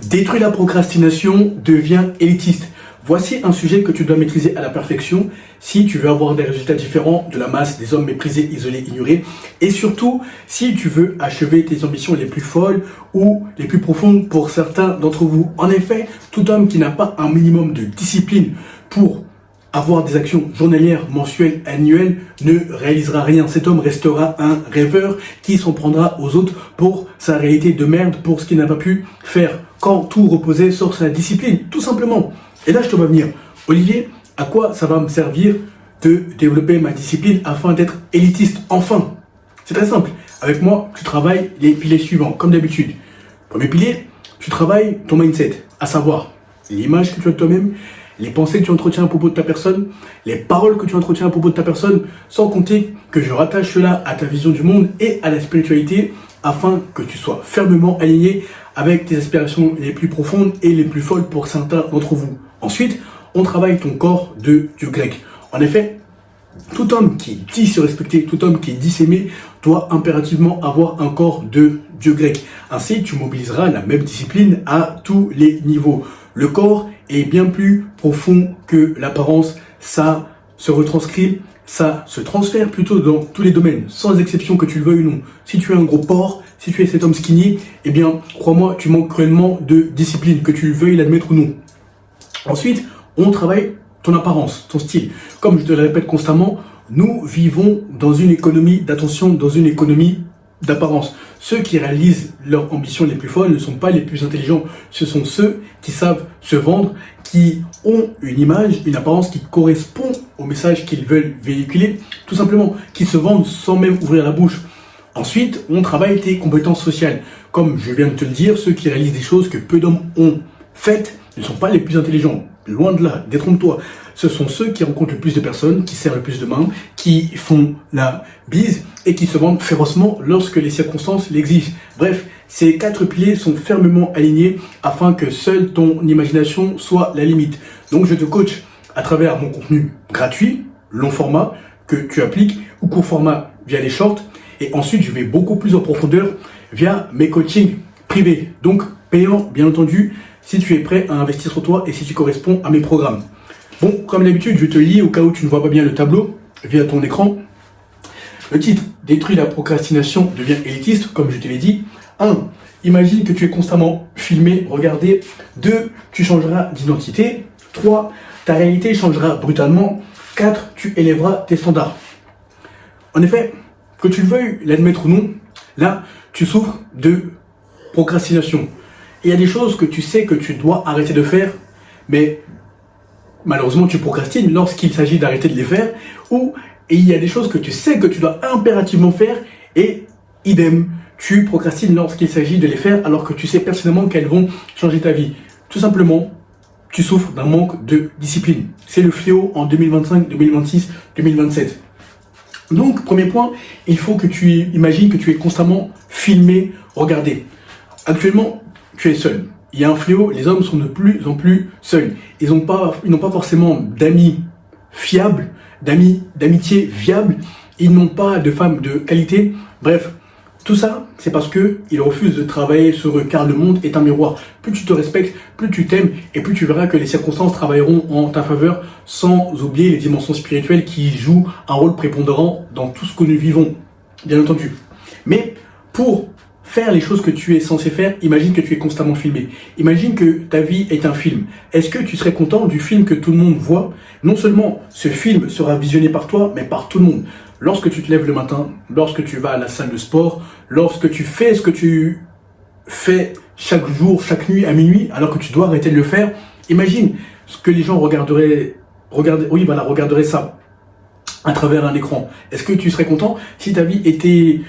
Détruis la procrastination, deviens élitiste. Voici un sujet que tu dois maîtriser à la perfection si tu veux avoir des résultats différents de la masse des hommes méprisés, isolés, ignorés. Et surtout, si tu veux achever tes ambitions les plus folles ou les plus profondes pour certains d'entre vous. En effet, tout homme qui n'a pas un minimum de discipline pour avoir des actions journalières, mensuelles, annuelles, ne réalisera rien. Cet homme restera un rêveur qui s'en prendra aux autres pour sa réalité de merde, pour ce qu'il n'a pas pu faire quand tout reposait sur sa discipline, tout simplement. Et là, je te vois venir. Olivier, à quoi ça va me servir de développer ma discipline afin d'être élitiste, enfin? C'est très simple. Avec moi, tu travailles les piliers suivants, comme d'habitude. Premier pilier, tu travailles ton mindset, à savoir l'image que tu as de toi-même, les pensées que tu entretiens à propos de ta personne, les paroles que tu entretiens à propos de ta personne, sans compter que je rattache cela à ta vision du monde et à la spiritualité, afin que tu sois fermement aligné avec tes aspirations les plus profondes et les plus folles pour certains d'entre vous. Ensuite, on travaille ton corps de Dieu grec. En effet, tout homme qui dit se respecter, tout homme qui dit s'aimer, doit impérativement avoir un corps de Dieu grec. Ainsi, tu mobiliseras la même discipline à tous les niveaux. Le corps est bien plus profond que l'apparence. Ça se retranscrit, ça se transfère plutôt dans tous les domaines, sans exception que tu le veuilles ou non. Si tu es un gros porc, si tu es cet homme skinny, eh bien, crois-moi, tu manques cruellement de discipline, que tu le veuilles l'admettre ou non. Ensuite, on travaille ton apparence, ton style. Comme je te le répète constamment, nous vivons dans une économie d'attention, dans une économie d'apparence. Ceux qui réalisent leurs ambitions les plus folles ne sont pas les plus intelligents. Ce sont ceux qui savent se vendre, qui ont une image, une apparence qui correspond au message qu'ils veulent véhiculer, tout simplement, qui se vendent sans même ouvrir la bouche. Ensuite, on travaille tes compétences sociales. Comme je viens de te le dire, ceux qui réalisent des choses que peu d'hommes ont faites ne sont pas les plus intelligents. Loin de là, détrompe-toi. Ce sont ceux qui rencontrent le plus de personnes, qui serrent le plus de mains, qui font la bise et qui se vendent férocement lorsque les circonstances l'exigent. Bref, ces 4 piliers sont fermement alignés afin que seule ton imagination soit la limite. Donc je te coach à travers mon contenu gratuit, long format, que tu appliques, ou court format via les shorts. Et ensuite, je vais beaucoup plus en profondeur via mes coachings privés. Donc payant, bien entendu, si tu es prêt à investir sur toi et si tu corresponds à mes programmes. Bon, comme d'habitude, je te lis au cas où tu ne vois pas bien le tableau via ton écran. Le titre, détruis la procrastination, deviens élitiste, comme je te l'ai dit. 1. Imagine que tu es constamment filmé, regardé. 2. Tu changeras d'identité. 3. Ta réalité changera brutalement. 4. Tu élèveras tes standards. En effet, que tu le veuilles l'admettre ou non, là, tu souffres de procrastination. Et il y a des choses que tu sais que tu dois arrêter de faire, mais malheureusement tu procrastines lorsqu'il s'agit d'arrêter de les faire, et il y a des choses que tu sais que tu dois impérativement faire, et idem, tu procrastines lorsqu'il s'agit de les faire alors que tu sais personnellement qu'elles vont changer ta vie. Tout simplement, tu souffres d'un manque de discipline. C'est le fléau en 2025, 2026, 2027. Donc, premier point, il faut que tu imagines que tu es constamment filmé, regardé. Actuellement, tu es seul. Il y a un fléau, les hommes sont de plus en plus seuls. Ils n'ont pas forcément d'amis fiables, d'amitié viable. Ils n'ont pas de femmes de qualité. Bref, tout ça, c'est parce qu'ils refusent de travailler sur eux, car le monde est un miroir. Plus tu te respectes, plus tu t'aimes, et plus tu verras que les circonstances travailleront en ta faveur, sans oublier les dimensions spirituelles qui jouent un rôle prépondérant dans tout ce que nous vivons, bien entendu. Mais pour faire les choses que tu es censé faire, imagine que tu es constamment filmé. Imagine que ta vie est un film. Est-ce que tu serais content du film que tout le monde voit? Non seulement ce film sera visionné par toi, mais par tout le monde. Lorsque tu te lèves le matin, lorsque tu vas à la salle de sport, lorsque tu fais ce que tu fais chaque jour, chaque nuit à minuit, alors que tu dois arrêter de le faire, imagine ce que les gens regarderaient ça à travers un écran. Est-ce que tu serais content si ta vie était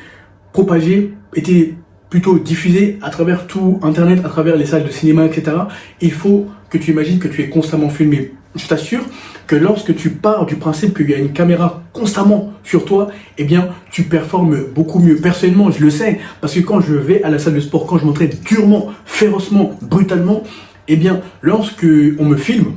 propagée, était plutôt diffusée à travers tout Internet, à travers les salles de cinéma, etc. Il faut que tu imagines que tu es constamment filmé. Je t'assure que lorsque tu pars du principe qu'il y a une caméra constamment sur toi, eh bien, tu performes beaucoup mieux. Personnellement, je le sais, parce que quand je vais à la salle de sport, quand je m'entraîne durement, férocement, brutalement, eh bien, lorsque on me filme,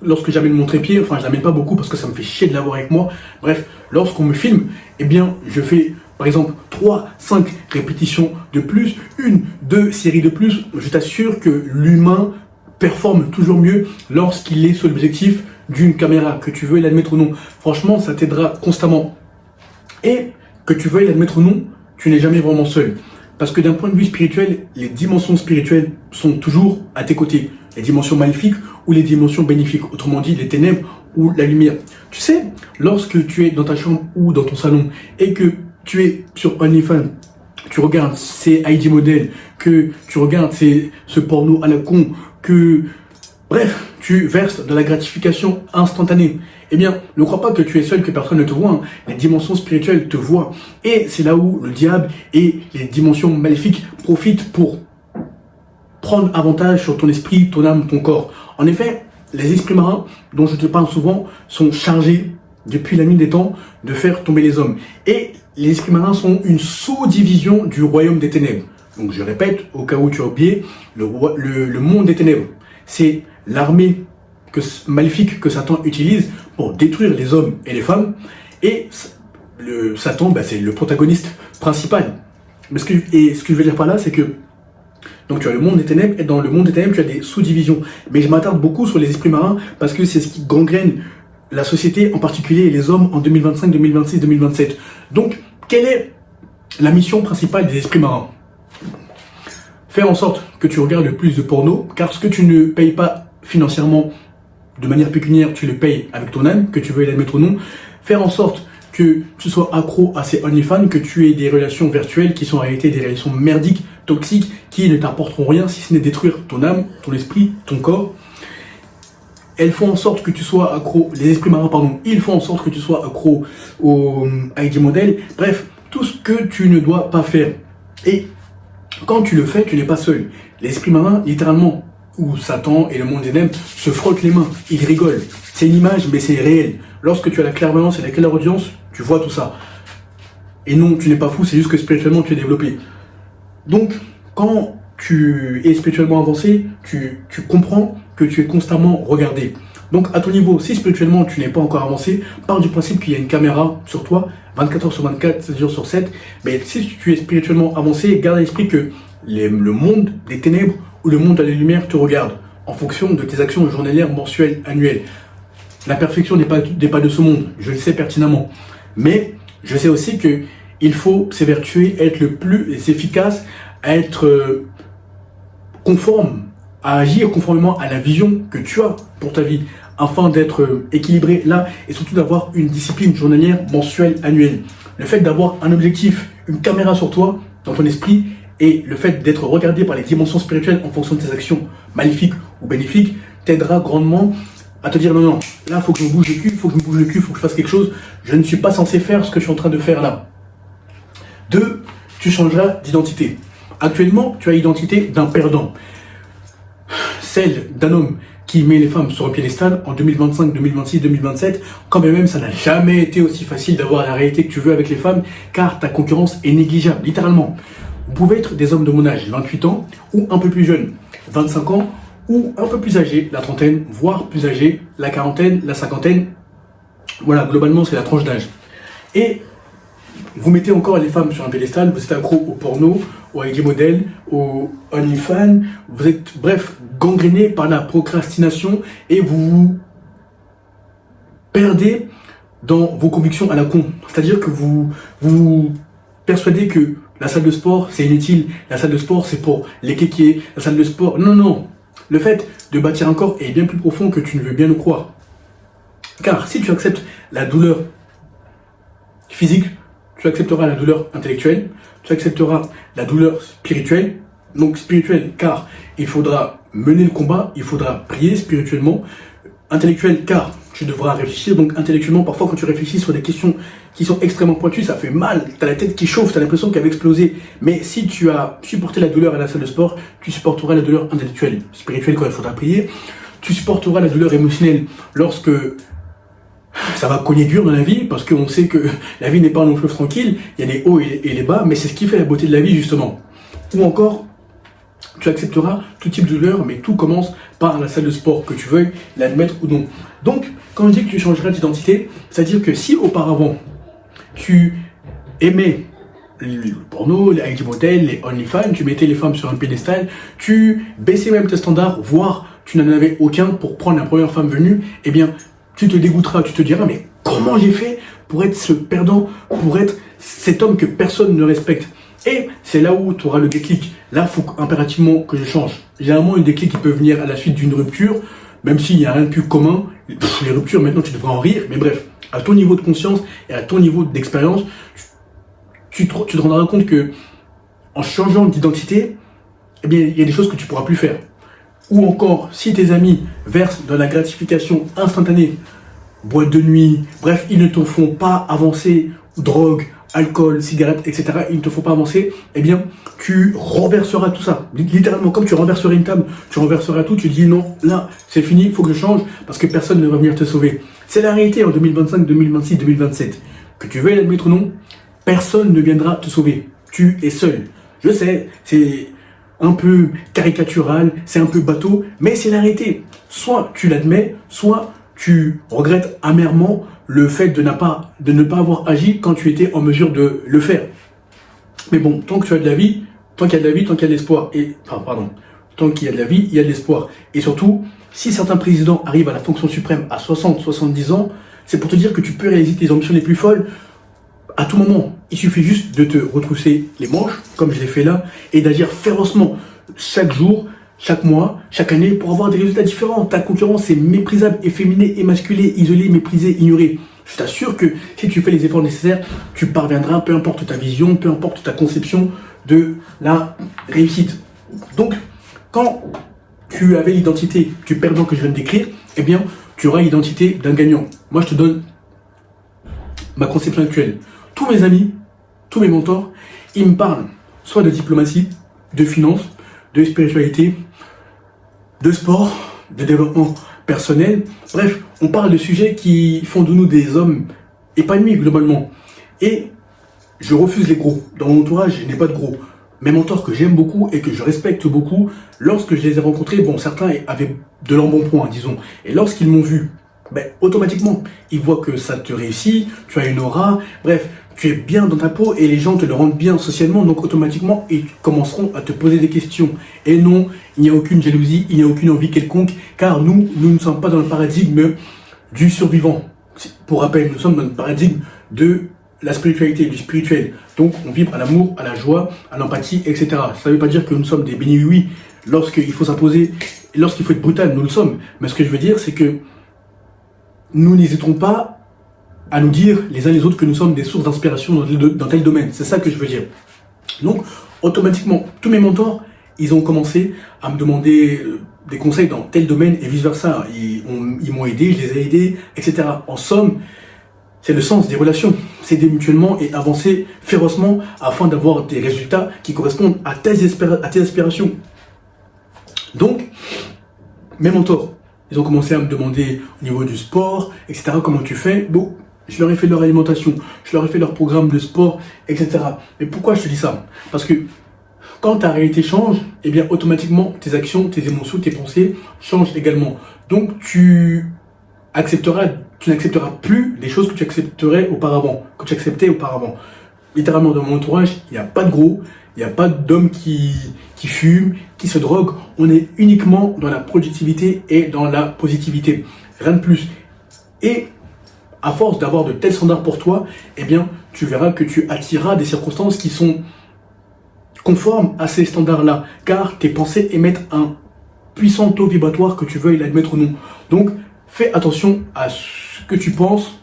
lorsque j'amène mon trépied, enfin, je l'amène pas beaucoup parce que ça me fait chier de l'avoir avec moi. Bref, lorsqu'on me filme, eh bien, je fais par exemple 3, 5 répétitions de plus, 1, 2 séries de plus, je t'assure que l'humain performe toujours mieux lorsqu'il est sur l'objectif d'une caméra, que tu veuilles l'admettre ou non. Franchement, ça t'aidera constamment. Et que tu veuilles l'admettre ou non, tu n'es jamais vraiment seul. Parce que d'un point de vue spirituel, les dimensions spirituelles sont toujours à tes côtés. Les dimensions maléfiques ou les dimensions bénéfiques. Autrement dit, les ténèbres ou la lumière. Tu sais, lorsque tu es dans ta chambre ou dans ton salon et que tu es sur OnlyFans, tu regardes ces ID modèles, que tu regardes ce porno à la con, que... Bref, tu verses de la gratification instantanée. Eh bien, ne crois pas que tu es seul, que personne ne te voit. Hein. Les dimensions spirituelles te voient. Et c'est là où le diable et les dimensions maléfiques profitent pour prendre avantage sur ton esprit, ton âme, ton corps. En effet, les esprits marins, dont je te parle souvent, sont chargés, depuis la nuit des temps, de faire tomber les hommes. Et les esprits marins sont une sous-division du royaume des ténèbres. Donc je répète, au cas où tu as oublié, le monde des ténèbres, c'est l'armée maléfique que Satan utilise pour détruire les hommes et les femmes. Et Satan, c'est le protagoniste principal. Mais ce que je veux dire par là, c'est que donc tu as le monde des ténèbres, et dans le monde des ténèbres, tu as des sous-divisions. Mais je m'attarde beaucoup sur les esprits marins parce que c'est ce qui gangrène la société, en particulier les hommes en 2025, 2026, 2027. Donc, quelle est la mission principale des esprits marins? Faire en sorte que tu regardes le plus de porno, car ce que tu ne payes pas financièrement de manière pécuniaire, tu le payes avec ton âme, que tu veuilles l'admettre ou non. Faire en sorte que tu sois accro à ces OnlyFans, que tu aies des relations virtuelles qui sont en réalité des relations merdiques, toxiques, qui ne t'apporteront rien si ce n'est détruire ton âme, ton esprit, ton corps. Elles font en sorte que tu sois accro, les esprits marins, pardon, ils font en sorte que tu sois accro au ID modèle. Bref, tout ce que tu ne dois pas faire. Et quand tu le fais, tu n'es pas seul. Les esprits marins, littéralement, où Satan et le monde des ténèbres se frottent les mains, ils rigolent. C'est une image, mais c'est réel. Lorsque tu as la clairvoyance et la clairaudience, tu vois tout ça. Et non, tu n'es pas fou, c'est juste que spirituellement, tu es développé. Donc, quand tu es spirituellement avancé, tu comprends que tu es constamment regardé. Donc, à ton niveau, si spirituellement, tu n'es pas encore avancé, pars du principe qu'il y a une caméra sur toi, 24 heures sur 24, 7 jours sur 7. Mais si tu es spirituellement avancé, garde à l'esprit que le monde des ténèbres ou le monde de la lumière te regarde en fonction de tes actions journalières, mensuelles, annuelles. La perfection n'est pas de ce monde, je le sais pertinemment. Mais je sais aussi que il faut s'évertuer, être le plus efficace, à être conforme, à agir conformément à la vision que tu as pour ta vie, afin d'être équilibré là, et surtout d'avoir une discipline journalière, mensuelle, annuelle. Le fait d'avoir un objectif, une caméra sur toi, dans ton esprit, et le fait d'être regardé par les dimensions spirituelles en fonction de tes actions maléfiques ou bénéfiques, t'aidera grandement à te dire non, non, là, il faut que je me bouge le cul, il faut que je fasse quelque chose, je ne suis pas censé faire ce que je suis en train de faire là. 2, tu changeras d'identité. Actuellement, tu as l'identité d'un perdant. Celle d'un homme qui met les femmes sur un piédestal en 2025, 2026, 2027, quand même ça n'a jamais été aussi facile d'avoir la réalité que tu veux avec les femmes, car ta concurrence est négligeable, littéralement. Vous pouvez être des hommes de mon âge, 28 ans, ou un peu plus jeunes, 25 ans, ou un peu plus âgés, la trentaine, voire plus âgés, la quarantaine, la cinquantaine. Voilà, globalement, c'est la tranche d'âge. Et vous mettez encore les femmes sur un piédestal, vous êtes accro au porno, au IG modèle, au OnlyFans, vous êtes, bref, gangréné par la procrastination et vous vous perdez dans vos convictions à la con. C'est-à-dire que vous persuadez que la salle de sport, c'est inutile, la salle de sport, c'est pour les kékés, la salle de sport... Non, non. Le fait de bâtir un corps est bien plus profond que tu ne veux bien le croire. Car si tu acceptes la douleur physique, tu accepteras la douleur intellectuelle, tu accepteras la douleur spirituelle. Donc spirituelle, car il faudra mener le combat, il faudra prier spirituellement. Intellectuelle, car tu devras réfléchir. Donc intellectuellement, parfois quand tu réfléchis sur des questions qui sont extrêmement pointues, ça fait mal, tu as la tête qui chauffe, tu as l'impression qu'elle va exploser. Mais si tu as supporté la douleur à la salle de sport, tu supporteras la douleur intellectuelle. Spirituelle, quand il faudra prier, tu supporteras la douleur émotionnelle lorsque ça va cogner dur dans la vie, parce qu'on sait que la vie n'est pas un long fleuve tranquille, il y a les hauts et les bas, mais c'est ce qui fait la beauté de la vie justement. Ou encore, tu accepteras tout type de douleur, mais tout commence par la salle de sport, que tu veuilles l'admettre ou non. Donc, quand je dis que tu changeras d'identité, c'est-à-dire que si auparavant, tu aimais le porno, les IG modèles, les OnlyFans, tu mettais les femmes sur un pédestal, tu baissais même tes standards, voire tu n'en avais aucun pour prendre la première femme venue, eh bien, tu te dégoûteras, tu te diras, mais comment j'ai fait pour être ce perdant, pour être cet homme que personne ne respecte? Et c'est là où tu auras le déclic. Là, il faut impérativement que je change. Généralement, un déclic qui peut venir à la suite d'une rupture, même s'il n'y a rien de plus commun. Les ruptures, maintenant, tu devrais en rire. Mais bref, à ton niveau de conscience et à ton niveau d'expérience, tu te rendras compte que en changeant d'identité, eh bien, il y a des choses que tu ne pourras plus faire. Ou encore, si tes amis versent dans la gratification instantanée, boîte de nuit, bref, ils ne te font pas avancer, drogue, alcool, cigarettes, etc., ils ne te font pas avancer, eh bien, tu renverseras tout ça. Littéralement, comme tu renverserais une table, tu renverseras tout, tu dis non, là, c'est fini, il faut que je change, parce que personne ne va venir te sauver. C'est la réalité en 2025, 2026, 2027. Que tu veuilles l'admettre ou non, personne ne viendra te sauver. Tu es seul. Je sais, c'est un peu caricatural, c'est un peu bateau, mais c'est la réalité. Soit tu l'admets, soit tu regrettes amèrement le fait de ne pas avoir agi quand tu étais en mesure de le faire. Mais bon, tant que tu as de la vie, tant qu'il y a de la vie, tant qu'il y a de l'espoir, tant qu'il y a de la vie, il y a de l'espoir. Et surtout, si certains présidents arrivent à la fonction suprême à 60, 70 ans, c'est pour te dire que tu peux réaliser tes ambitions les plus folles à tout moment. Il suffit juste de te retrousser les manches, comme je l'ai fait là, et d'agir férocement chaque jour, chaque mois, chaque année, pour avoir des résultats différents. Ta concurrence est méprisable, efféminée, émasculée, isolée, méprisée, ignorée. Je t'assure que si tu fais les efforts nécessaires, tu parviendras, peu importe ta vision, peu importe ta conception de la réussite. Donc, quand tu avais l'identité du perdant que je viens de décrire, eh bien, tu auras l'identité d'un gagnant. Moi, je te donne ma conception actuelle. Tous mes amis, tous mes mentors, ils me parlent soit de diplomatie, de finance, de spiritualité, de sport, de développement personnel. Bref, on parle de sujets qui font de nous des hommes épanouis globalement. Et je refuse les gros. Dans mon entourage, je n'ai pas de gros. Mes mentors que j'aime beaucoup et que je respecte beaucoup, lorsque je les ai rencontrés, bon, certains avaient de l'embonpoint, disons. Et lorsqu'ils m'ont vu, automatiquement, ils voient que ça te réussit, tu as une aura, bref, tu es bien dans ta peau et les gens te le rendent bien socialement, donc automatiquement, ils commenceront à te poser des questions. Et non, il n'y a aucune jalousie, il n'y a aucune envie quelconque, car nous ne sommes pas dans le paradigme du survivant. Pour rappel, nous sommes dans le paradigme de la spiritualité, du spirituel. Donc, on vibre à l'amour, à la joie, à l'empathie, etc. Ça ne veut pas dire que nous sommes des bénis oui lorsqu'il faut s'imposer, lorsqu'il faut être brutal, nous le sommes. Mais ce que je veux dire, c'est que nous n'hésiterons pas à nous dire les uns les autres que nous sommes des sources d'inspiration dans tel domaine. C'est ça que je veux dire. Donc, automatiquement, tous mes mentors, ils ont commencé à me demander des conseils dans tel domaine et vice-versa. Ils m'ont aidé, je les ai aidés, etc. En somme, c'est le sens des relations. S'aider mutuellement et avancer férocement afin d'avoir des résultats qui correspondent à tes aspirations. Donc, mes mentors, ils ont commencé à me demander au niveau du sport, etc. Comment tu fais? Bon, je leur ai fait leur alimentation, je leur ai fait leur programme de sport, etc. Mais pourquoi je te dis ça? Parce que quand ta réalité change, eh bien automatiquement tes actions, tes émotions, tes pensées changent également. Donc tu n'accepteras plus les choses que tu acceptais auparavant. Littéralement, dans mon entourage, il n'y a pas de gros, il n'y a pas d'hommes qui fument, qui se droguent. On est uniquement dans la productivité et dans la positivité. Rien de plus. Et à force d'avoir de tels standards pour toi, eh bien, tu verras que tu attireras des circonstances qui sont conformes à ces standards-là. Car tes pensées émettent un puissant taux vibratoire, que tu veuilles l'admettre ou non. Donc, fais attention à ce que tu penses,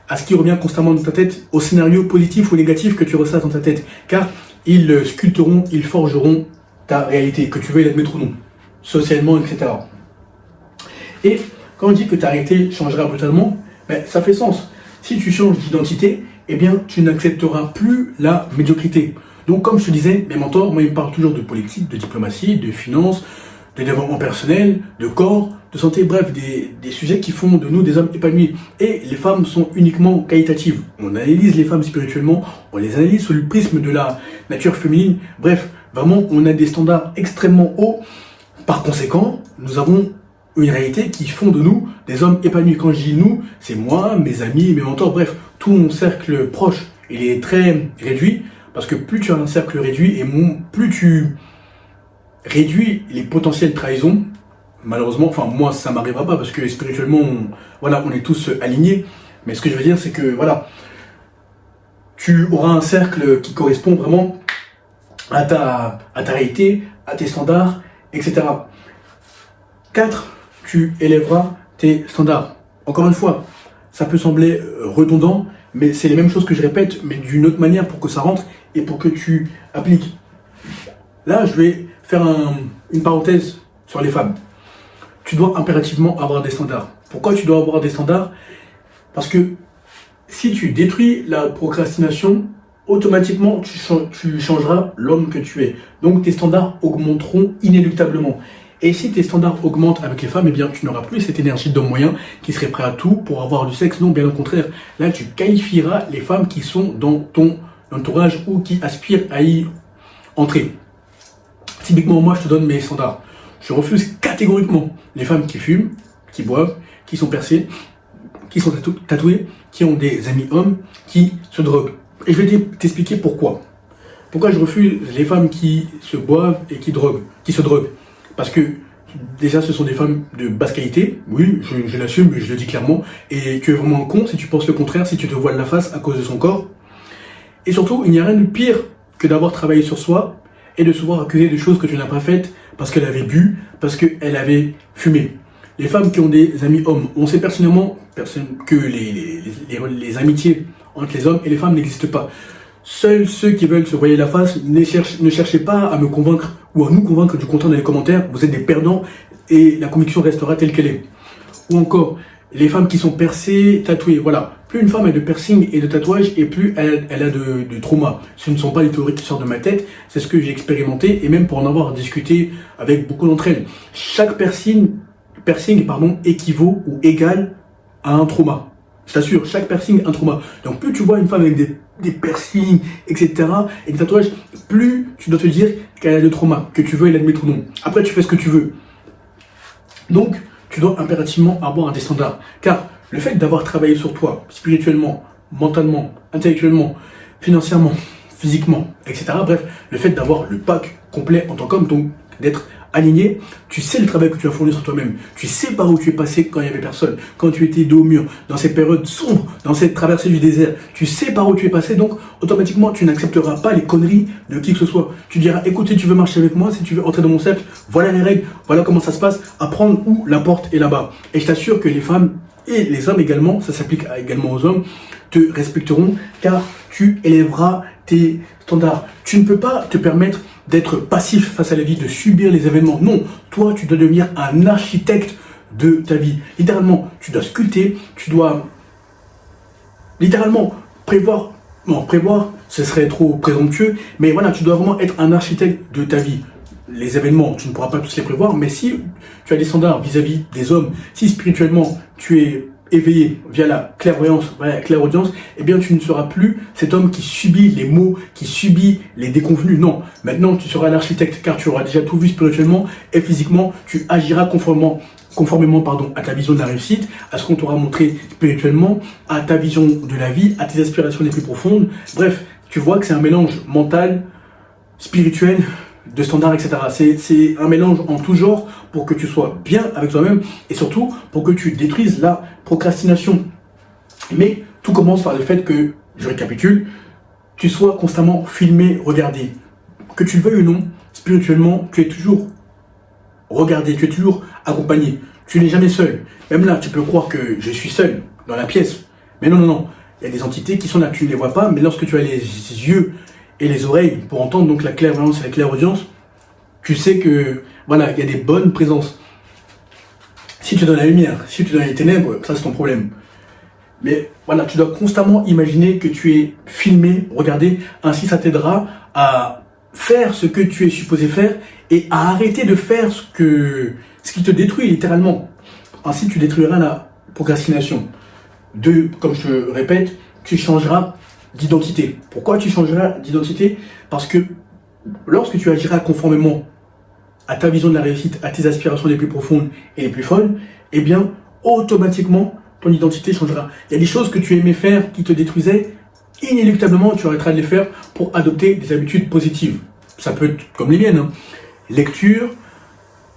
à ce qui revient constamment dans ta tête, aux scénarios positifs ou négatifs que tu ressens dans ta tête. Car ils sculpteront, ils forgeront ta réalité, que tu veuilles l'admettre ou non, socialement, etc. Et quand on dit que ta réalité changera brutalement, ça fait sens. Si tu changes d'identité, eh bien, tu n'accepteras plus la médiocrité. Donc, comme je te disais, mes mentors, moi, ils me parlent toujours de politique, de diplomatie, de finance, de développement personnel, de corps, de santé, bref, des sujets qui font de nous des hommes épanouis. Et les femmes sont uniquement qualitatives. On analyse les femmes spirituellement, on les analyse sous le prisme de la nature féminine. Bref, vraiment, on a des standards extrêmement hauts. Par conséquent, nous avons une réalité qui font de nous des hommes épanouis. Quand je dis nous, c'est moi, mes amis, mes mentors, bref, tout mon cercle proche. Il est très réduit Parce que plus tu as un cercle réduit et plus tu réduis les potentielles trahisons, malheureusement, enfin moi ça m'arrivera pas parce que spirituellement, on est tous alignés. Mais ce que je veux dire, c'est que voilà, tu auras un cercle qui correspond vraiment à ta réalité, à tes standards, etc. 4, tu élèveras tes standards. Encore une fois, ça peut sembler redondant, mais c'est les mêmes choses que je répète, mais d'une autre manière pour que ça rentre et pour que tu appliques. Là, je vais faire une parenthèse sur les femmes. Tu dois impérativement avoir des standards. Pourquoi tu dois avoir des standards? Parce que si tu détruis la procrastination, automatiquement, tu changeras l'homme que tu es. Donc, tes standards augmenteront inéluctablement. Et si tes standards augmentent avec les femmes, eh bien, tu n'auras plus cette énergie d'homme moyen qui serait prêt à tout pour avoir du sexe. Non, bien au contraire. Là, tu qualifieras les femmes qui sont dans ton entourage ou qui aspirent à y entrer. Typiquement, moi, je te donne mes standards. Je refuse catégoriquement les femmes qui fument, qui boivent, qui sont percées, qui sont tatouées, qui ont des amis hommes, qui se droguent. Et je vais t'expliquer pourquoi. Pourquoi je refuse les femmes qui se boivent et qui se droguent. Parce que déjà, ce sont des femmes de basse qualité. Oui, je l'assume, je le dis clairement. Et tu es vraiment un con si tu penses le contraire, si tu te voiles la face à cause de son corps. Et surtout, il n'y a rien de pire que d'avoir travaillé sur soi et de se voir accuser de choses que tu n'as pas faites parce qu'elle avait bu, parce qu'elle avait fumé. Les femmes qui ont des amis hommes, on sait personnellement que les amitiés entre les hommes et les femmes n'existent pas. Seuls ceux qui veulent se voiler la face ne cherchez pas à me convaincre ou à nous convaincre du contraire dans les commentaires. Vous êtes des perdants et la conviction restera telle qu'elle est. Ou encore, les femmes qui sont percées, tatouées. Voilà. Plus une femme a de piercing et de tatouage et plus elle a de trauma. Ce ne sont pas les théories qui sortent de ma tête. C'est ce que j'ai expérimenté et même pour en avoir discuté avec beaucoup d'entre elles. Chaque piercing équivaut ou égale à un trauma. Je t'assure, chaque piercing un trauma. Donc plus tu vois une femme avec des piercings, etc., et des tatouages, plus tu dois te dire qu'elle a des traumas, que tu veux l'admettre ou non. Après, tu fais ce que tu veux. Donc, tu dois impérativement avoir des standards. Car le fait d'avoir travaillé sur toi, spirituellement, mentalement, intellectuellement, financièrement, physiquement, etc., bref, le fait d'avoir le pack complet en tant qu'homme, donc d'être aligné, tu sais le travail que tu as fourni sur toi-même, tu sais par où tu es passé quand il n'y avait personne, quand tu étais dos au mur, dans ces périodes sombres, dans cette traversée du désert, tu sais par où tu es passé, donc automatiquement tu n'accepteras pas les conneries de qui que ce soit. Tu diras, écoute, si tu veux marcher avec moi, si tu veux entrer dans mon cercle, voilà les règles, voilà comment ça se passe, apprendre où la porte est là-bas. Et je t'assure que les femmes et les hommes également, ça s'applique également aux hommes, te respecteront car tu élèveras tes standards. Tu ne peux pas te permettre d'être passif face à la vie, de subir les événements. Non, toi, tu dois devenir un architecte de ta vie. Littéralement, tu dois sculpter, tu dois littéralement prévoir. Non, prévoir, ce serait trop présomptueux, mais voilà, tu dois vraiment être un architecte de ta vie. Les événements, tu ne pourras pas tous les prévoir, mais si tu as des standards vis-à-vis des hommes, si spirituellement tu es éveillé via la clairvoyance, la clairaudience, eh bien tu ne seras plus cet homme qui subit les maux, qui subit les déconvenus. Non, maintenant tu seras l'architecte car tu auras déjà tout vu spirituellement et physiquement, tu agiras conformément à ta vision de la réussite, à ce qu'on t'aura montré spirituellement, à ta vision de la vie, à tes aspirations les plus profondes. Bref, tu vois que c'est un mélange mental, spirituel, de standards, etc. C'est un mélange en tout genre pour que tu sois bien avec toi-même et surtout pour que tu détruises la procrastination. Mais tout commence par le fait que, je récapitule, tu sois constamment filmé, regardé. Que tu le veuilles ou non, spirituellement, tu es toujours regardé, tu es toujours accompagné. Tu n'es jamais seul. Même là, tu peux croire que je suis seul dans la pièce. Mais non, non, non. Il y a des entités qui sont là, tu ne les vois pas, mais lorsque tu as les yeux et les oreilles pour entendre donc la clairvoyance et la clairaudience, tu sais que voilà, il y a des bonnes présences. Si tu es dans la lumière, si tu es dans les ténèbres, ça c'est ton problème. Mais voilà, tu dois constamment imaginer que tu es filmé, regardé, ainsi ça t'aidera à faire ce que tu es supposé faire et à arrêter de faire ce qui te détruit littéralement. Ainsi tu détruiras la procrastination. Comme je te répète, tu changeras d'identité. Pourquoi tu changeras d'identité? Parce que lorsque tu agiras conformément à ta vision de la réussite, à tes aspirations les plus profondes et les plus folles, eh bien, automatiquement, ton identité changera. Il y a des choses que tu aimais faire qui te détruisaient, inéluctablement, tu arrêteras de les faire pour adopter des habitudes positives. Ça peut être comme les miennes, hein. Lecture,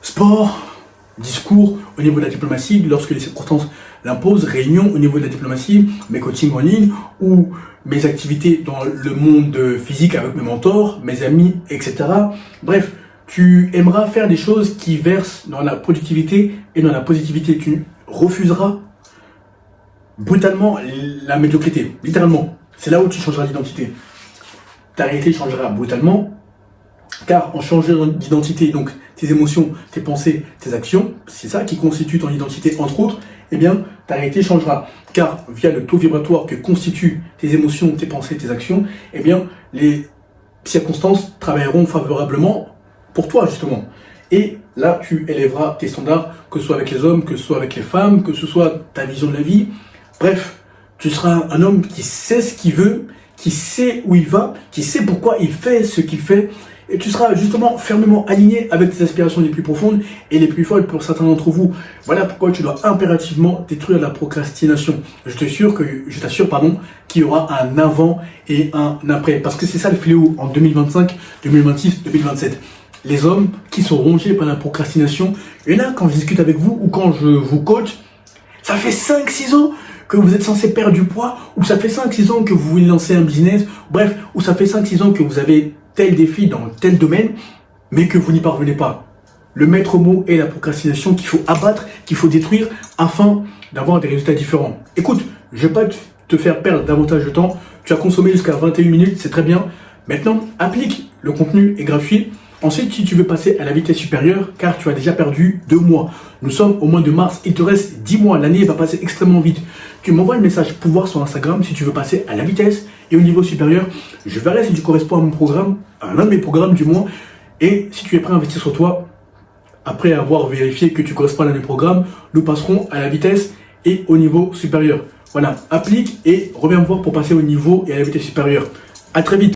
sport, discours au niveau de la diplomatie, lorsque les circonstances l'imposent, réunion au niveau de la diplomatie, mes coachings en ligne ou mes activités dans le monde physique avec mes mentors, mes amis, etc. Bref, tu aimeras faire des choses qui versent dans la productivité et dans la positivité. Tu refuseras brutalement la médiocrité, littéralement. C'est là où tu changeras d'identité. Ta réalité changera brutalement, car en changeant d'identité, donc tes émotions, tes pensées, tes actions, c'est ça qui constitue ton identité, entre autres, eh bien, ta réalité changera. Car via le taux vibratoire que constituent tes émotions, tes pensées, tes actions, eh bien, les circonstances travailleront favorablement pour toi, justement. Et là, tu élèveras tes standards, que ce soit avec les hommes, que ce soit avec les femmes, que ce soit ta vision de la vie. Bref, tu seras un homme qui sait ce qu'il veut, qui sait où il va, qui sait pourquoi il fait ce qu'il fait. Et tu seras justement fermement aligné avec tes aspirations les plus profondes et les plus folles pour certains d'entre vous. Voilà pourquoi tu dois impérativement détruire la procrastination. Je t'assure qu'il y aura un avant et un après. Parce que c'est ça le fléau en 2025, 2026, 2027. Les hommes qui sont rongés par la procrastination. Et là, quand je discute avec vous ou quand je vous coach, ça fait 5-6 ans que vous êtes censé perdre du poids, ou ça fait 5-6 ans que vous voulez lancer un business, bref, ou ça fait 5-6 ans que vous avez tel défi dans tel domaine, mais que vous n'y parvenez pas. Le maître mot est la procrastination qu'il faut abattre, qu'il faut détruire afin d'avoir des résultats différents. Écoute, je ne vais pas te faire perdre davantage de temps. Tu as consommé jusqu'à 21 minutes, c'est très bien. Maintenant, applique. Le contenu est gratuit. Ensuite, si tu veux passer à la vitesse supérieure, car tu as déjà perdu 2 mois. Nous sommes au mois de mars, il te reste 10 mois. L'année va passer extrêmement vite. Tu m'envoies le message pouvoir sur Instagram si tu veux passer à la vitesse et au niveau supérieur. Je verrai si tu corresponds à mon programme, à l'un de mes programmes du mois. Et si tu es prêt à investir sur toi, après avoir vérifié que tu corresponds à l'un de mes programmes, nous passerons à la vitesse et au niveau supérieur. Voilà, applique et reviens me voir pour passer au niveau et à la vitesse supérieure. À très vite.